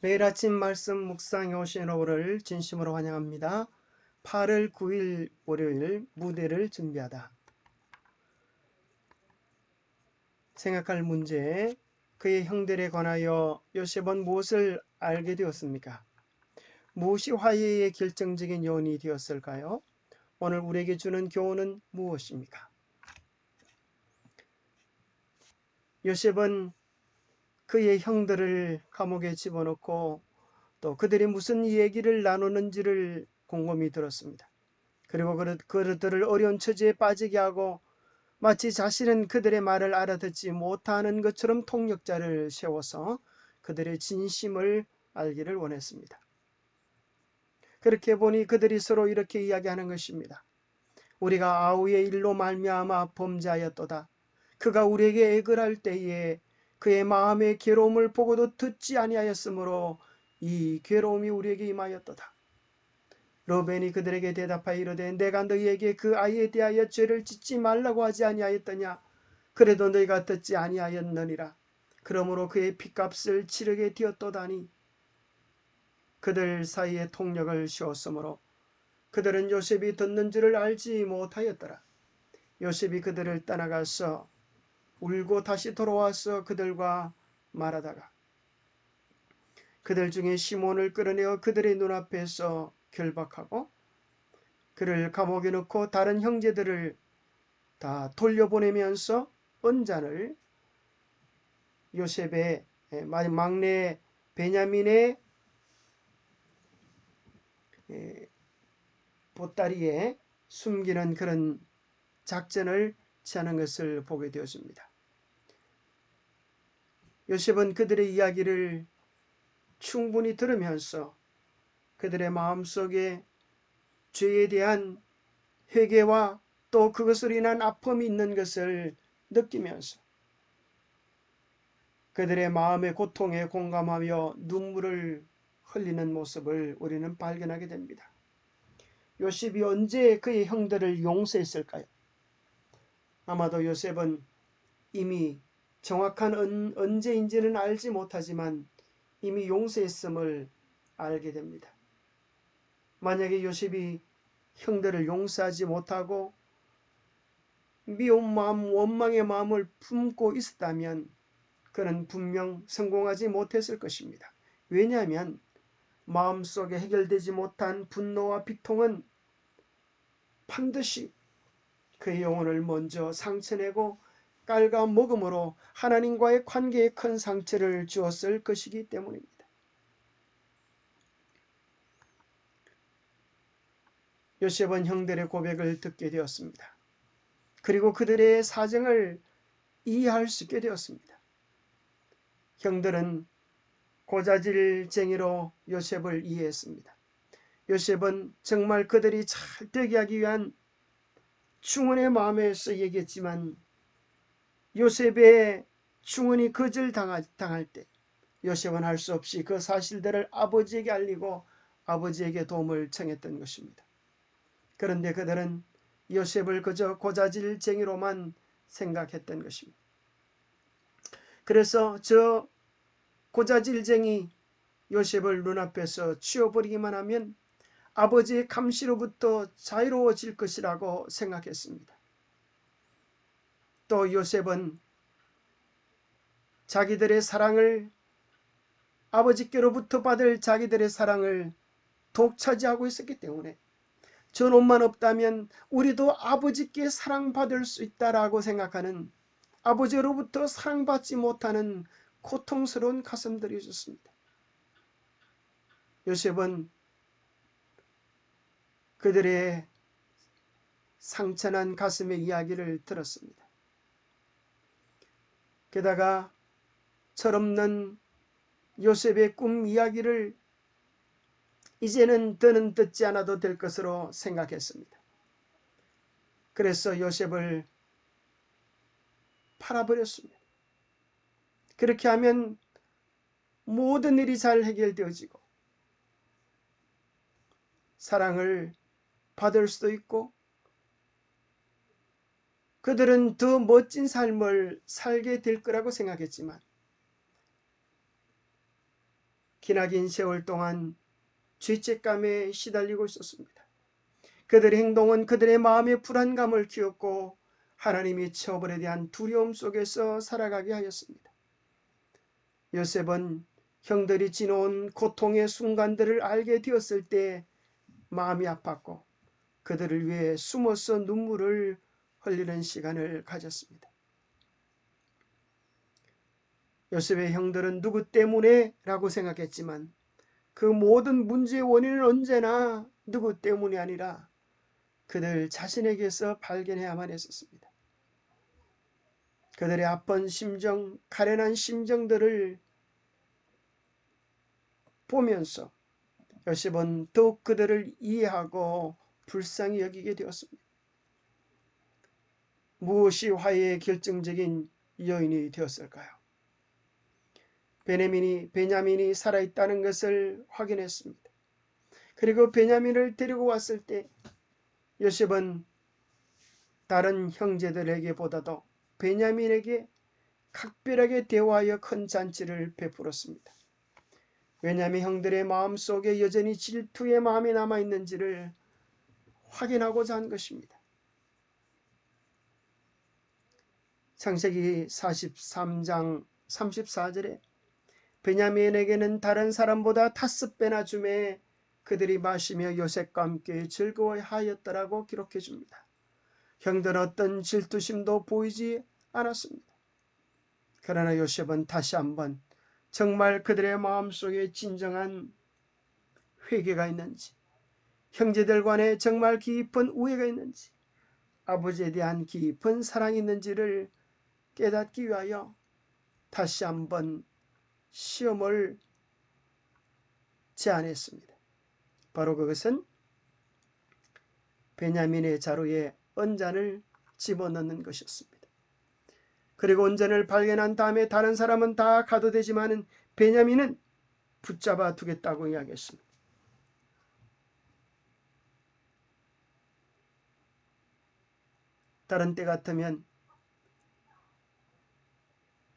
매일 아침 말씀 묵상에 오신 여러분을 진심으로 환영합니다. 8월 9일 월요일 무대를 준비하다. 생각할 문제, 그의 형들에 관하여 요셉은 무엇을 알게 되었습니까? 무엇이 화해의 결정적인 요인이 되었을까요? 오늘 우리에게 주는 교훈은 무엇입니까? 요셉은 그의 형들을 감옥에 집어넣고 또 그들이 무슨 얘기를 나누는지를 곰곰이 들었습니다. 그리고 그들을 어려운 처지에 빠지게 하고 마치 자신은 그들의 말을 알아듣지 못하는 것처럼 통역자를 세워서 그들의 진심을 알기를 원했습니다. 그렇게 보니 그들이 서로 이렇게 이야기하는 것입니다. 우리가 아우의 일로 말미암아 범죄하였도다. 그가 우리에게 애걸할 때에 그의 마음의 괴로움을 보고도 듣지 아니하였으므로 이 괴로움이 우리에게 임하였도다. 르벤이 그들에게 대답하여 이르되 내가 너희에게 그 아이에 대하여 죄를 짓지 말라고 하지 아니하였더냐. 그래도 너희가 듣지 아니하였느니라. 그러므로 그의 핏값을 치르게 되었도다니. 그들 사이에 통력을 씌웠으므로 그들은 요셉이 듣는 줄을 알지 못하였더라. 요셉이 그들을 떠나가서 울고 다시 돌아와서 그들과 말하다가 그들 중에 시몬을 끌어내어 그들의 눈앞에서 결박하고 그를 감옥에 넣고 다른 형제들을 다 돌려보내면서 은잔을 요셉의 막내 베냐민의 보따리에 숨기는 그런 작전을 취하는 것을 보게 되었습니다. 요셉은 그들의 이야기를 충분히 들으면서 그들의 마음속에 죄에 대한 회개와 또 그것으로 인한 아픔이 있는 것을 느끼면서 그들의 마음의 고통에 공감하며 눈물을 흘리는 모습을 우리는 발견하게 됩니다. 요셉이 언제 그의 형들을 용서했을까요? 아마도 요셉은 이미 정확한 언제인지는 알지 못하지만 이미 용서했음을 알게 됩니다. 만약에 요셉이 형들을 용서하지 못하고 미운 마음, 원망의 마음을 품고 있었다면 그는 분명 성공하지 못했을 것입니다. 왜냐하면 마음속에 해결되지 못한 분노와 비통은 반드시 그의 영혼을 먼저 상처내고 깔아먹음으로 하나님과의 관계에 큰 상처를 주었을 것이기 때문입니다. 요셉은 형들의 고백을 듣게 되었습니다. 그리고 그들의 사정을 이해할 수 있게 되었습니다. 형들은 고자질쟁이로 요셉을 이해했습니다. 요셉은 정말 그들이 잘 되게 하기 위한 충언의 마음에서 얘기했지만 요셉의 충언이 거절당할 때 요셉은 할 수 없이 그 사실들을 아버지에게 알리고 아버지에게 도움을 청했던 것입니다. 그런데 그들은 요셉을 그저 고자질쟁이로만 생각했던 것입니다. 그래서 저 고자질쟁이 요셉을 눈앞에서 치워버리기만 하면 아버지의 감시로부터 자유로워질 것이라고 생각했습니다. 또 요셉은 자기들의 사랑을 아버지께로부터 받을 자기들의 사랑을 독차지하고 있었기 때문에 저놈만 없다면 우리도 아버지께 사랑받을 수 있다라고 생각하는 아버지로부터 사랑받지 못하는 고통스러운 가슴들이 있었습니다. 요셉은 그들의 상처난 가슴의 이야기를 들었습니다. 게다가 철없는 요셉의 꿈 이야기를 이제는 더는 듣지 않아도 될 것으로 생각했습니다. 그래서 요셉을 팔아버렸습니다. 그렇게 하면 모든 일이 잘 해결되어지고 사랑을 받을 수도 있고 그들은 더 멋진 삶을 살게 될 거라고 생각했지만 기나긴 세월 동안 죄책감에 시달리고 있었습니다. 그들의 행동은 그들의 마음의 불안감을 키웠고 하나님의 처벌에 대한 두려움 속에서 살아가게 하였습니다. 요셉은 형들이 지나온 고통의 순간들을 알게 되었을 때 마음이 아팠고 그들을 위해 숨어서 눈물을 흘리는 시간을 가졌습니다. 요셉의 형들은 누구 때문에? 라고 생각했지만 그 모든 문제의 원인은 언제나 누구 때문이 아니라 그들 자신에게서 발견해야만 했었습니다. 그들의 아픈 심정, 가련한 심정들을 보면서 요셉은 더욱 그들을 이해하고 불쌍히 여기게 되었습니다. 무엇이 화해의 결정적인 요인이 되었을까요? 베냐민이 살아있다는 것을 확인했습니다. 그리고 베냐민을 데리고 왔을 때 요셉은 다른 형제들에게 보다도 베냐민에게 각별하게 대화하여 큰 잔치를 베풀었습니다. 왜냐하면 형들의 마음속에 여전히 질투의 마음이 남아있는지를 확인하고자 한 것입니다. 창세기 43장 34절에 베냐민에게는 다른 사람보다 5배나 주매 그들이 마시며 요셉과 함께 즐거워하였더라고 기록해 줍니다. 형들은 어떤 질투심도 보이지 않았습니다. 그러나 요셉은 다시 한번 정말 그들의 마음속에 진정한 회개가 있는지, 형제들 간에 정말 깊은 우애가 있는지, 아버지에 대한 깊은 사랑이 있는지를 깨닫기 위하여 다시 한번 시험을 제안했습니다. 바로 그것은 베냐민의 자루에 언잔을 집어넣는 것이었습니다. 그리고 언잔을 발견한 다음에 다른 사람은 다 가도 되지만 베냐민은 붙잡아 두겠다고 이야기했습니다. 다른 때 같으면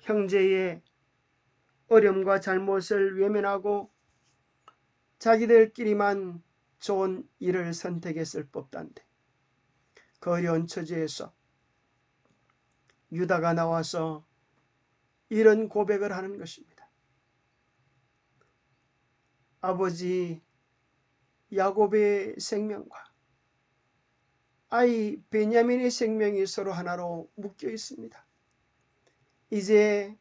형제의 어려움과 잘못을 외면하고 자기들끼리만 좋은 일을 선택했을 법한데 그 어려운 처지에서 유다가 나와서 이런 고백을 하는 것입니다. 아버지 야곱의 생명과 아이 베냐민의 생명이 서로 하나로 묶여 있습니다. 이제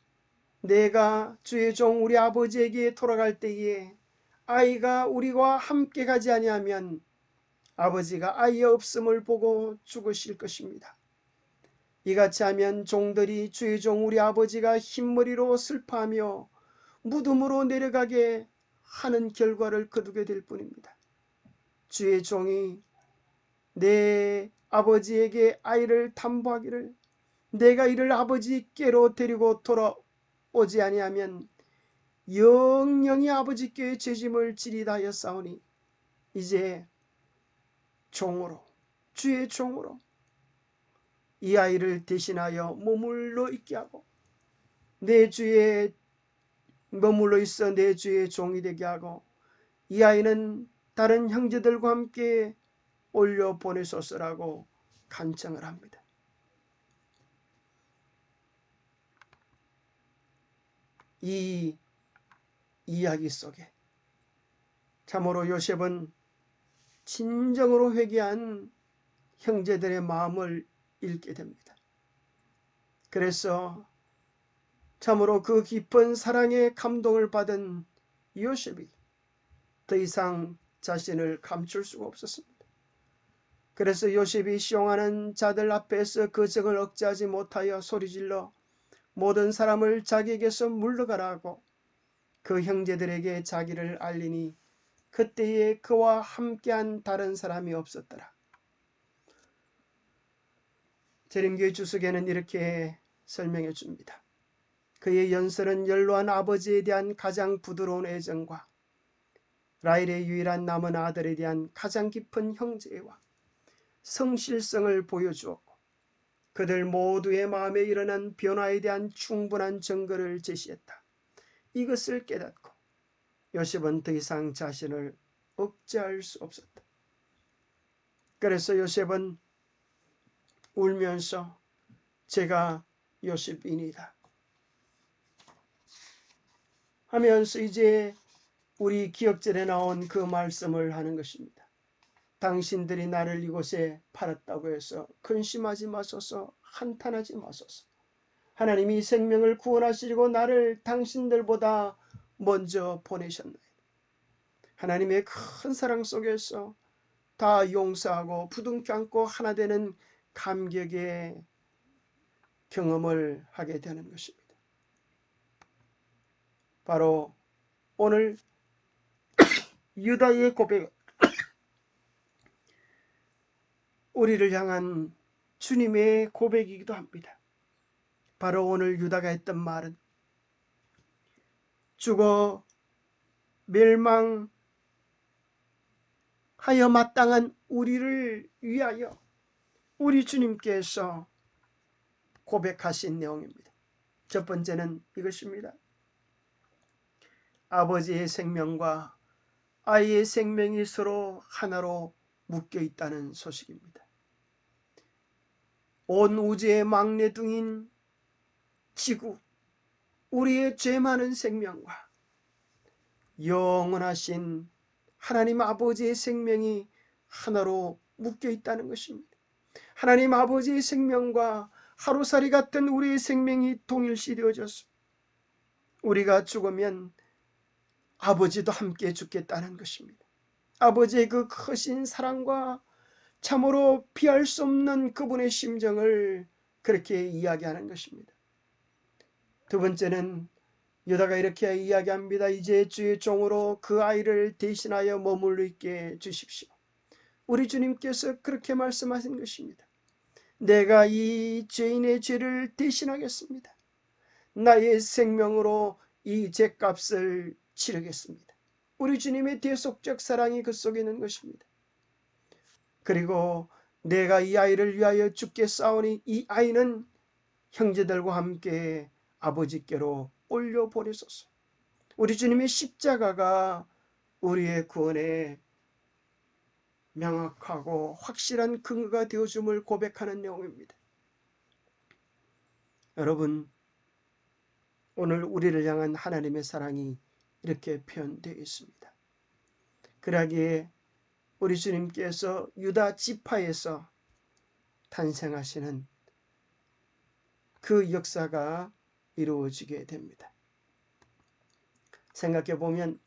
내가 주의 종 우리 아버지에게 돌아갈 때에 아이가 우리와 함께 가지 아니하면 아버지가 아이의 없음을 보고 죽으실 것입니다. 이같이 하면 종들이 주의 종 우리 아버지가 흰머리로 슬퍼하며 무덤으로 내려가게 하는 결과를 거두게 될 뿐입니다. 주의 종이 내 아버지에게 아이를 담보하기를 내가 이를 아버지께로 데리고 돌아오지 아니하면 영영이 아버지께 죄짐을 지리다 하였사오니 이제 종으로 주의 종으로 이 아이를 대신하여 머물러 있게 하고 내 주에 머물러 있어 내 주의 종이 되게 하고 이 아이는 다른 형제들과 함께 올려 보내소서라고 간청을 합니다. 이 이야기 속에 참으로 요셉은 진정으로 회개한 형제들의 마음을 읽게 됩니다. 그래서 참으로 그 깊은 사랑에 감동을 받은 요셉이 더 이상 자신을 감출 수가 없었습니다. 그래서 요셉이 시용하는 자들 앞에서 그 정을 억제하지 못하여 소리질러 모든 사람을 자기에게서 물러가라 하고 그 형제들에게 자기를 알리니 그때에 그와 함께한 다른 사람이 없었더라. 재림교회 주석에는 이렇게 설명해 줍니다. 그의 연설은 연로한 아버지에 대한 가장 부드러운 애정과 라헬의 유일한 남은 아들에 대한 가장 깊은 형제와 성실성을 보여주었고 그들 모두의 마음에 일어난 변화에 대한 충분한 증거를 제시했다. 이것을 깨닫고 요셉은 더 이상 자신을 억제할 수 없었다. 그래서 요셉은 울면서 제가 요셉이니다 하면서 이제 우리 기억절에 나온 그 말씀을 하는 것입니다. 당신들이 나를 이곳에 팔았다고 해서 근심하지 마소서, 한탄하지 마소서. 하나님이 생명을 구원하시려고 나를 당신들보다 먼저 보내셨나이다. 하나님의 큰 사랑 속에서 다 용서하고 부둥켜 안고 하나 되는 감격의 경험을 하게 되는 것입니다. 바로 오늘 유다의 고백, 우리를 향한 주님의 고백이기도 합니다. 바로 오늘 유다가 했던 말은 죽어 멸망하여 마땅한 우리를 위하여 우리 주님께서 고백하신 내용입니다. 첫 번째는 이것입니다. 아버지의 생명과 아이의 생명이 서로 하나로 묶여 있다는 소식입니다. 온 우주의 막내둥인 지구, 우리의 죄 많은 생명과 영원하신 하나님 아버지의 생명이 하나로 묶여 있다는 것입니다. 하나님 아버지의 생명과 하루살이 같은 우리의 생명이 동일시 되어져서 우리가 죽으면 아버지도 함께 죽겠다는 것입니다. 아버지의 그 크신 사랑과 참으로 피할 수 없는 그분의 심정을 그렇게 이야기하는 것입니다. 두 번째는 유다가 이렇게 이야기합니다. 이제 주의 종으로 그 아이를 대신하여 머물러 있게 해주십시오. 우리 주님께서 그렇게 말씀하신 것입니다. 내가 이 죄인의 죄를 대신하겠습니다. 나의 생명으로 이 죄값을 치르겠습니다. 우리 주님의 대속적 사랑이 그 속에 있는 것입니다. 그리고 내가 이 아이를 위하여 죽게 싸우니 이 아이는 형제들과 함께 아버지께로 올려보내소서. 우리 주님의 십자가가 우리의 구원에 명확하고 확실한 근거가 되어줌을 고백하는 내용입니다. 여러분, 오늘 우리를 향한 하나님의 사랑이 이렇게 표현되어 있습니다. 그러기에 우리 주님께서 유다 지파에서 탄생하시는 그 역사가 이루어지게 됩니다. 생각해 보면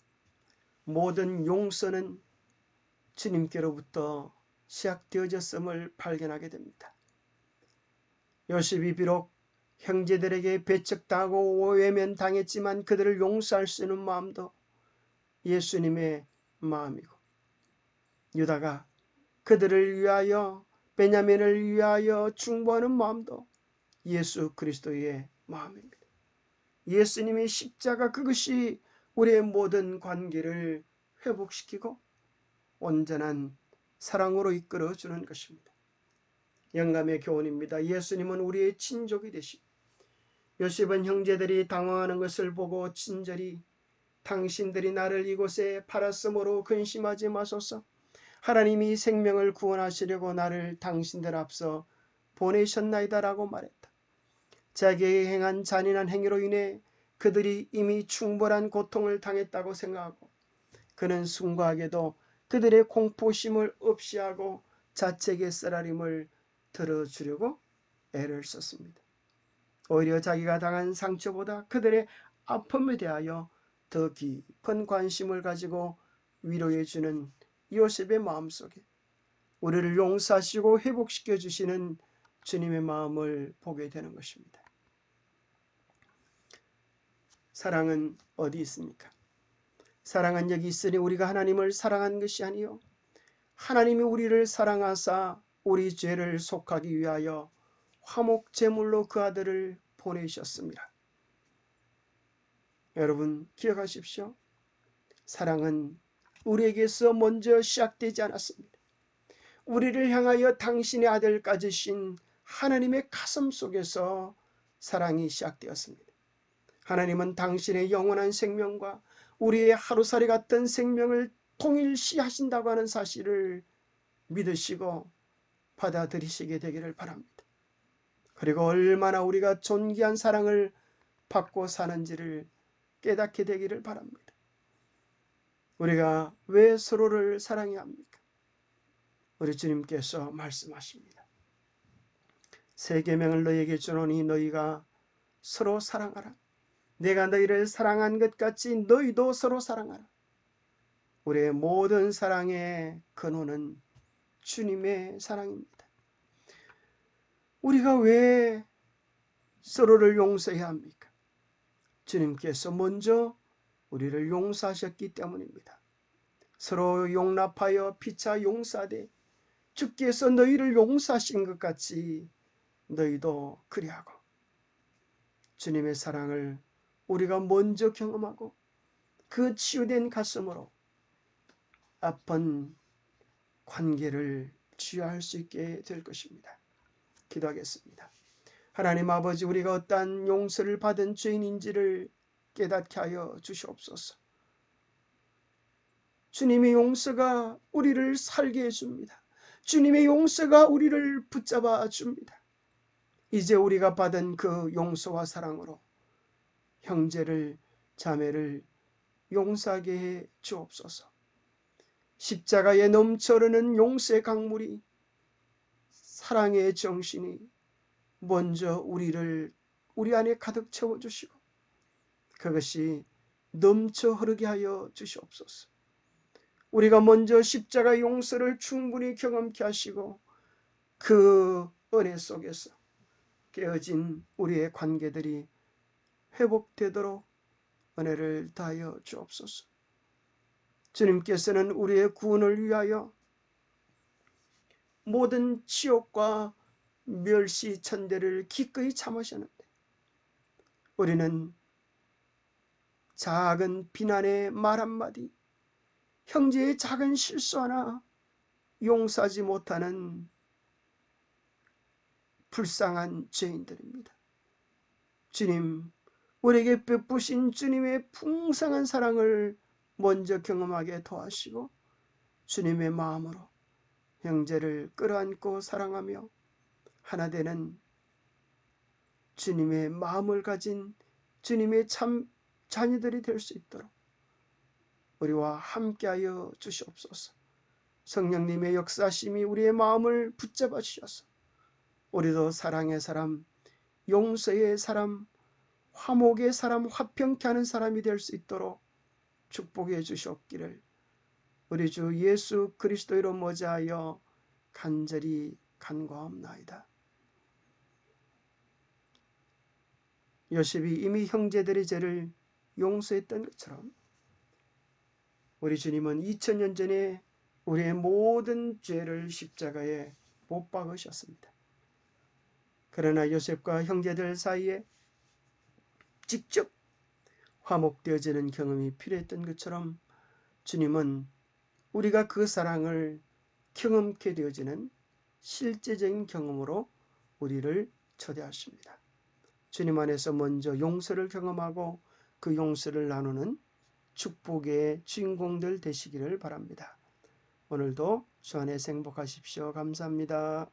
모든 용서는 주님께로부터 시작되어졌음을 발견하게 됩니다. 요셉이 비록 형제들에게 배척당하고 외면당했지만 그들을 용서할 수 있는 마음도 예수님의 마음이고, 유다가 그들을 위하여 베냐민을 위하여 중보하는 마음도 예수 그리스도의 마음입니다. 예수님의 십자가, 그것이 우리의 모든 관계를 회복시키고 온전한 사랑으로 이끌어주는 것입니다. 영감의 교훈입니다. 예수님은 우리의 친족이 되시고 요셉은 형제들이 당황하는 것을 보고 친절히 당신들이 나를 이곳에 팔았으므로 근심하지 마소서. 하나님이 생명을 구원하시려고 나를 당신들 앞서 보내셨나이다 라고 말했다. 자기에게 행한 잔인한 행위로 인해 그들이 이미 충분한 고통을 당했다고 생각하고 그는 순고하게도 그들의 공포심을 없이하고 자책의 쓰라림을 들어주려고 애를 썼습니다. 오히려 자기가 당한 상처보다 그들의 아픔에 대하여 더 깊은 관심을 가지고 위로해 주는 요셉의 마음속에 우리를 용서하시고 회복시켜 주시는 주님의 마음을 보게 되는 것입니다. 사랑은 어디 있습니까? 사랑은 여기 있으니 우리가 하나님을 사랑한 것이 아니요 하나님이 우리를 사랑하사 우리 죄를 속하기 위하여 화목제물로 그 아들을 보내셨습니다. 여러분 기억하십시오. 사랑은 우리에게서 먼저 시작되지 않았습니다. 우리를 향하여 당신의 아들까지 신 하나님의 가슴 속에서 사랑이 시작되었습니다. 하나님은 당신의 영원한 생명과 우리의 하루살이 같은 생명을 통일시 하신다고 하는 사실을 믿으시고 받아들이시게 되기를 바랍니다. 그리고 얼마나 우리가 존귀한 사랑을 받고 사는지를 깨닫게 되기를 바랍니다. 우리가 왜 서로를 사랑해야 합니까? 우리 주님께서 말씀하십니다. 새 계명을 너희에게 주노니 너희가 서로 사랑하라. 내가 너희를 사랑한 것 같이 너희도 서로 사랑하라. 우리의 모든 사랑의 근원은 주님의 사랑입니다. 우리가 왜 서로를 용서해야 합니까? 주님께서 먼저 우리를 용서하셨기 때문입니다. 서로 용납하여 피차 용서하되 주께서 너희를 용서하신 것 같이 너희도 그리하고, 주님의 사랑을 우리가 먼저 경험하고 그 치유된 가슴으로 아픈 관계를 치유할 수 있게 될 것입니다. 기도하겠습니다. 하나님 아버지, 우리가 어떠한 용서를 받은 죄인인지를 깨닫게 하여 주시옵소서. 주님의 용서가 우리를 살게 해줍니다. 주님의 용서가 우리를 붙잡아 줍니다. 이제 우리가 받은 그 용서와 사랑으로 형제를, 자매를 용서하게 해 주옵소서. 십자가에 넘쳐흐르는 용서의 강물이, 사랑의 정신이 먼저 우리 안에 가득 채워주시고 그것이 넘쳐 흐르게 하여 주시옵소서. 우리가 먼저 십자가 용서를 충분히 경험케 하시고 그 은혜 속에서 깨어진 우리의 관계들이 회복되도록 은혜를 다하여 주옵소서. 주님께서는 우리의 구원을 위하여 모든 치욕과 멸시 천대를 기꺼이 참으셨는데 우리는 작은 비난의 말 한마디, 형제의 작은 실수 하나 용서하지 못하는 불쌍한 죄인들입니다. 주님, 우리에게 베푸신 주님의 풍성한 사랑을 먼저 경험하게 도와주시고 주님의 마음으로 형제를 끌어안고 사랑하며 하나 되는 주님의 마음을 가진 주님의 참 자녀들이 될 수 있도록 우리와 함께하여 주시옵소서. 성령님의 역사심이 우리의 마음을 붙잡아 주셔서 우리도 사랑의 사람, 용서의 사람, 화목의 사람, 화평케 하는 사람이 될 수 있도록 축복해 주시옵기를 우리 주 예수 그리스도로 모자하여 간절히 간구하옵나이다. 요셉이 이미 형제들의 죄를 용서했던 것처럼 우리 주님은 2000년 전에 우리의 모든 죄를 십자가에 못 박으셨습니다. 그러나 요셉과 형제들 사이에 직접 화목되어지는 경험이 필요했던 것처럼 주님은 우리가 그 사랑을 경험케 되어지는 실제적인 경험으로 우리를 초대하십니다. 주님 안에서 먼저 용서를 경험하고 그 용서를 나누는 축복의 주인공들 되시기를 바랍니다. 오늘도 주 안에서 행복하십시오. 감사합니다.